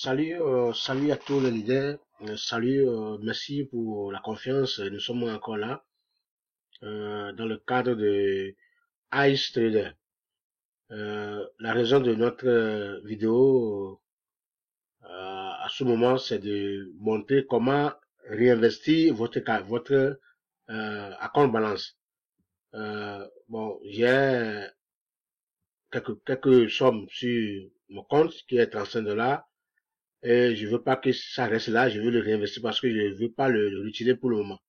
Salut à tous les leaders. Merci pour la confiance. Nous sommes encore là dans le cadre de Ice Trader. La raison de notre vidéo à ce moment, c'est de montrer comment réinvestir votre account balance. J'ai quelques sommes sur mon compte qui est 35 $. Et je veux pas que ça reste là, je veux le réinvestir parce que je ne veux pas le retirer pour le moment.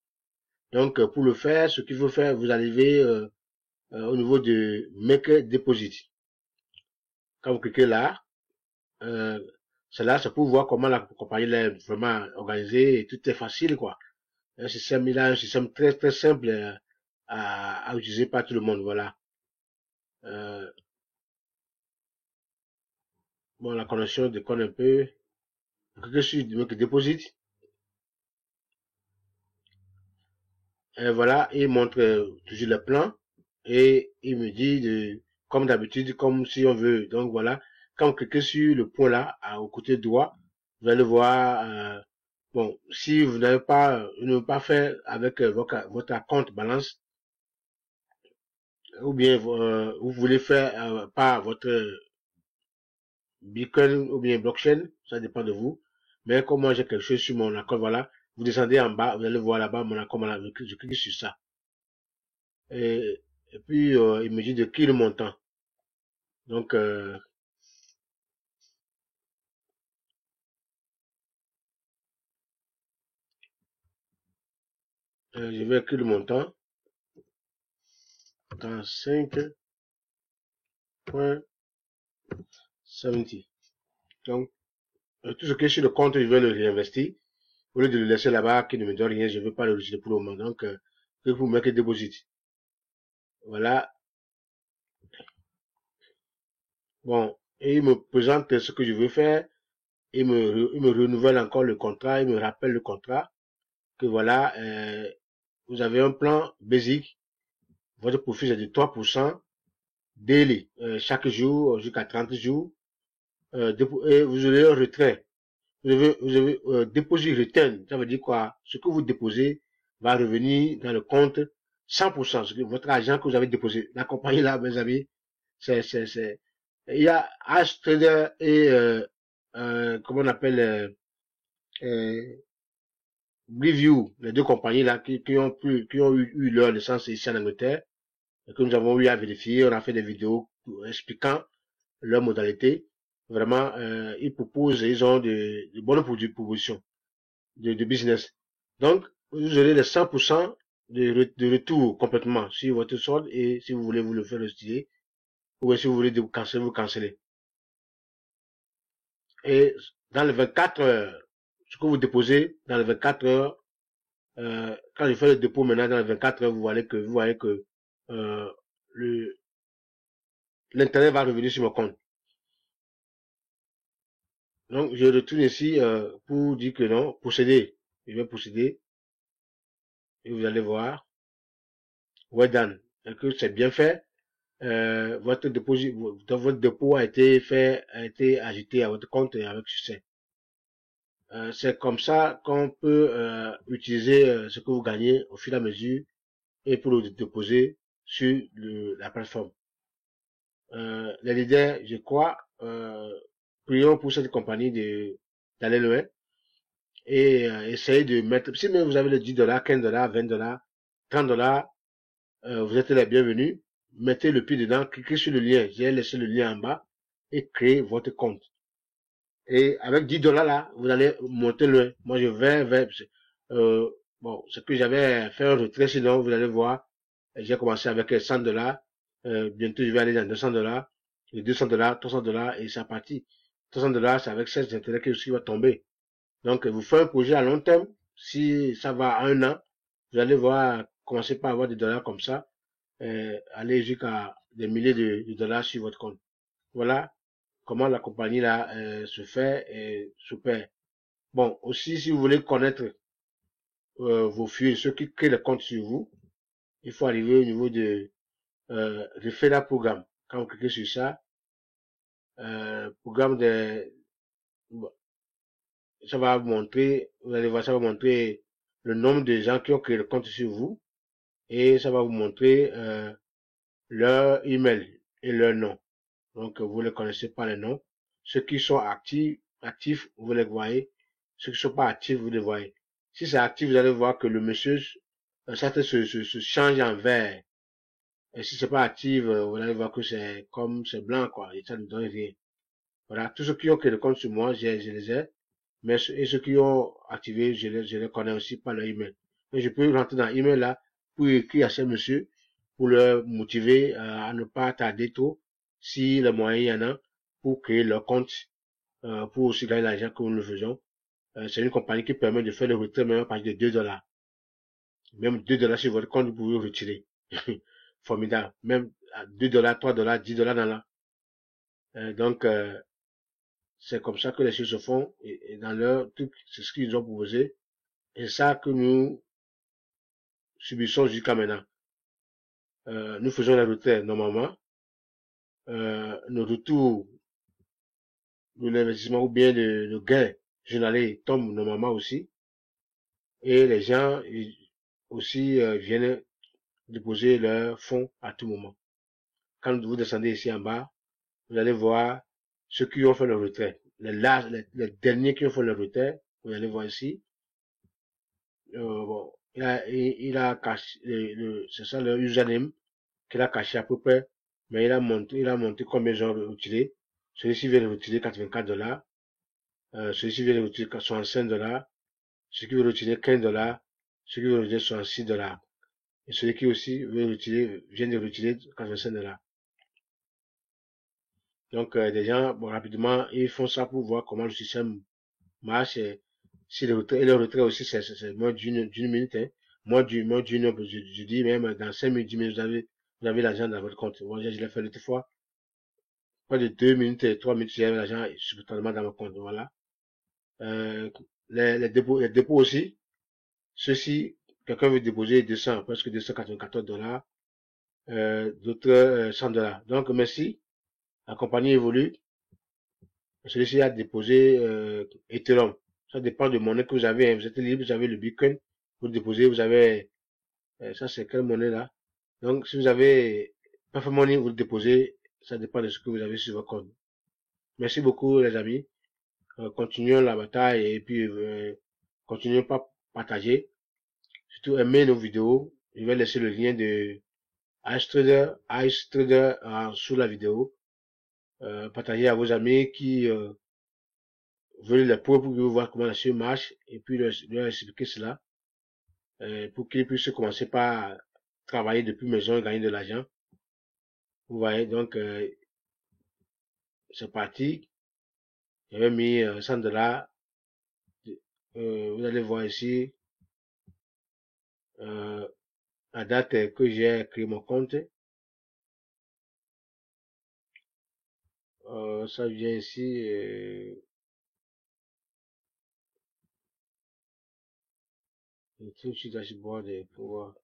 Donc, pour le faire, ce qu'il faut faire, vous arrivez au niveau de Make Deposit. Quand vous cliquez là, euh, c'est pour voir comment la compagnie est vraiment organisée et tout est facile, quoi. Il a un système très, très simple à utiliser par tout le monde, voilà. La connexion déconne un peu. Vous cliquez sur Make Deposit. Et voilà, il montre toujours le plan et il me dit comme d'habitude, comme si on veut. Donc voilà, quand vous cliquez sur le point là, au côté droit, vous allez voir, si vous n'avez pas, ne pas fait avec votre compte balance, ou bien vous voulez faire par votre Bitcoin ou bien blockchain, ça dépend de vous. Mais comme moi j'ai quelque chose sur mon compte, voilà, vous descendez en bas, vous allez voir là-bas mon compte, voilà, je clique sur ça. Et puis, il me dit de qui le montant. Donc, je vais écrire le montant dans 5.70. Donc, tout ce qui est sur le compte, je vais le réinvestir. Au lieu de le laisser là-bas, qui ne me donne rien, je ne veux pas le rejeter pour le moment. Donc, que vous mettez deposit. Voilà. Bon. Et il me présente ce que je veux faire. Il me renouvelle encore le contrat. Il me rappelle le contrat. Que voilà, vous avez un plan basique. Votre profit est de 3%. Daily, chaque jour jusqu'à 30 jours. Et vous aurez un retrait. Vous avez déposit return. Ça veut dire quoi? Ce que vous déposez va revenir dans le compte 100%. Ce que votre argent que vous avez déposé. La compagnie là, mes amis, il y a Trader et comment on appelle Review, les deux compagnies là qui ont eu leur licence ici en Angleterre et que nous avons eu à vérifier. On a fait des vidéos expliquant leurs modalités. Vraiment, ils ont de bonnes propositions de business. Donc, vous aurez les 100% de retour complètement sur votre solde et si vous voulez vous le faire retirer ou si vous voulez vous canceller. Et dans les 24 heures, ce que vous déposez dans les 24 heures, quand je fais le dépôt maintenant dans les 24 heures, vous voyez que euh, l'intérêt va revenir sur mon compte. Donc, je retourne ici pour dire que non, procéder. Je vais procéder et vous allez voir, well done, et que c'est bien fait. Votre dépôt a été fait, a été ajouté à votre compte avec succès. C'est comme ça qu'on peut utiliser ce que vous gagnez au fur et à mesure et pour le déposer sur la plateforme. Les leaders, je crois, prions pour cette compagnie d'aller loin et essayez de mettre, si même vous avez les 10 $, 15 $, 20 $, 30 $, vous êtes les bienvenus. Mettez le pied dedans, cliquez sur le lien. J'ai laissé le lien en bas et créez votre compte. Et avec 10 $ là, vous allez monter loin. Moi, je vais vers, ce que j'avais fait un retrait, sinon vous allez voir, j'ai commencé avec 100 $, bientôt je vais aller dans 200 $, et 200 $, 300 $, et c'est parti. 300 $, c'est avec 16 intérêts qui va tomber. Donc, vous faites un projet à long terme, si ça va à un an, vous allez voir, commencer par avoir des dollars comme ça, aller jusqu'à des milliers de dollars sur votre compte. Voilà comment la compagnie là se fait et super. Bon, aussi si vous voulez connaître vos flux, ceux qui créent le compte sur vous, il faut arriver au niveau de Referral Programme. Quand vous cliquez sur ça, programme de ça va vous montrer, vous allez voir, ça va montrer le nombre de gens qui ont créé le compte sur vous et ça va vous montrer leur email et leur nom. Donc, vous ne connaissez pas les noms. Ceux qui sont actifs, vous les voyez. Ceux qui ne sont pas actifs, vous les voyez. Si c'est actif, vous allez voir que le monsieur, ça se change en vert. Et si c'est pas actif, vous allez voir que c'est comme, c'est blanc, quoi. Et ça ne donne rien. Voilà. Tous ceux qui ont créé le compte sur moi, je les ai. Mais et ceux qui ont activé, je les connais aussi par leur email. Mais je peux rentrer dans l'email là pour écrire à ces monsieur pour leur motiver à ne pas tarder trop si le moyen il y en a pour créer leur compte pour aussi gagner l'argent comme nous le faisons. C'est une compagnie qui permet de faire le retrait même à partir de 2 $. Même 2 $ sur votre compte, vous pouvez retirer. Formidable. Même à 2 $, 3 $, 10 $ dans là. Donc, c'est comme ça que les choses se font et dans leur truc, c'est ce qu'ils ont proposé. Et c'est ça que nous subissons jusqu'à maintenant. Nous faisons les retraits normalement. Le retour de l'investissement ou bien le gain journalier tombe normalement aussi. Et les gens aussi viennent déposer leurs fonds à tout moment. Quand vous descendez ici en bas, vous allez voir ceux qui ont fait le retrait. Les derniers qui ont fait le retrait, vous allez voir ici. Bon, il a caché, c'est ça le username qu'il a caché à peu près, mais il a montré combien ils ont retiré. Celui-ci vient de retirer 84 $, celui-ci vient de retirer 65 $, celui qui veut retirer 15 $, celui qui veut retirer 66 $, et celui qui aussi veut retirer, vient de retirer 85 $. Donc, des gens, bon, rapidement, ils font ça pour voir comment le système marche, et si le retrait aussi, c'est moins d'une minute, hein. Moins d'une heure, je dis même dans 5 minutes, 10 minutes, vous avez l'argent dans votre compte. Moi, je l'ai fait l'autre fois. Pas de 2 minutes et 3 minutes, j'ai l'argent totalement dans mon compte. Voilà. Euh, les dépôts aussi. Ceux-ci, quelqu'un veut déposer 200, presque 294 $, d'autres 100 $. Donc, merci. La compagnie évolue. Celui-ci a déposé Ethereum. Ça dépend de monnaie que vous avez, hein. Vous êtes libre, vous avez le Bitcoin. Vous déposez, vous avez, ça c'est quelle monnaie là? Donc, si vous avez Perfect Money, vous le déposez. Ça dépend de ce que vous avez sur votre compte. Merci beaucoup, les amis. Continuons la bataille et puis continuons par partager. Surtout aimer nos vidéos. Je vais laisser le lien de Ice Trader sous la vidéo. Partagez à vos amis qui veulent les preuves pour voir comment la chose marche et puis leur expliquer cela pour qu'ils puissent commencer par travailler depuis maison et gagner de l'argent. Vous voyez, donc c'est parti. J'avais mis 100 $. Vous allez voir ici la date que j'ai créé mon compte. Ça vient ici. Tout de suite dashboard pour voir.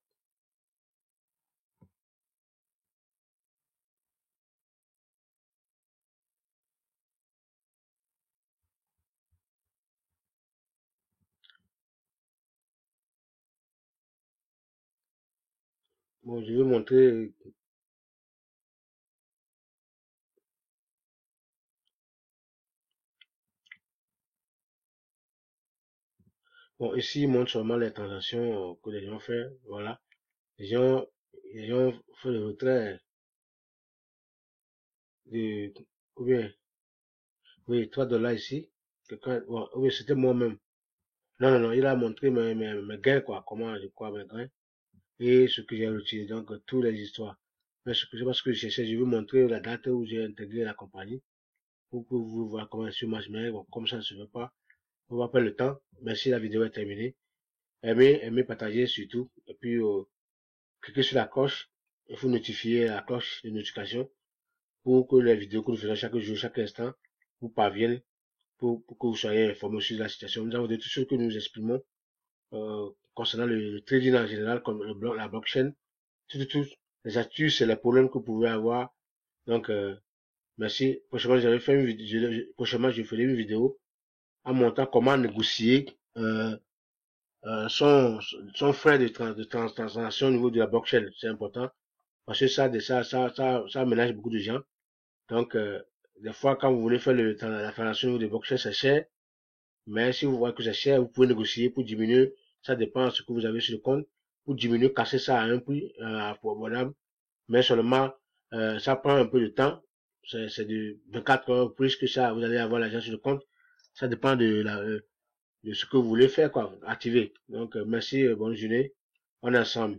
Bon, je vais montrer. Bon, ici, il montre seulement les transactions que les gens font. Voilà. Les gens, les gens font le retrait de, ou bien, oui, 3 $ ici. Quelqu'un, bon, oui, c'était moi-même. Non, non, non, il a montré mes gains, quoi. Comment, je crois, mes gains. Et ce que j'ai retiré. Donc, toutes les histoires. Mais ce que c'est parce que je cherchais, je vais montrer la date où j'ai intégré la compagnie. Pour que vous voyez comment ça marche. Mais bon, comme ça ne se veut pas. On va pas le temps. Merci, la vidéo est terminée. Aimez, partagez surtout. Et puis, cliquez sur la cloche. Il faut notifier la cloche de notification pour que les vidéos que nous faisons chaque jour, chaque instant, vous parviennent pour que vous soyez informés sur la situation. Nous avons de tout ce que nous exprimons concernant le trading en général, comme la blockchain, tout, les astuces et les problèmes que vous pouvez avoir. Donc, merci. Prochainement, prochainement, je ferai une vidéo en montrant comment négocier son frais de transaction au niveau de la blockchain. C'est important parce que ça ménage beaucoup de gens. Donc, des fois, quand vous voulez faire la transaction au niveau de blockchain, c'est cher. Mais si vous voyez que c'est cher, vous pouvez négocier pour diminuer. Ça dépend de ce que vous avez sur le compte. Pour diminuer, casser ça à un prix abordable. Mais seulement, ça prend un peu de temps. C'est de 24 heures plus que ça. Vous allez avoir l'argent sur le compte. Ça dépend de ce que vous voulez faire, quoi. Activer. Donc, merci, bonne journée. On est ensemble.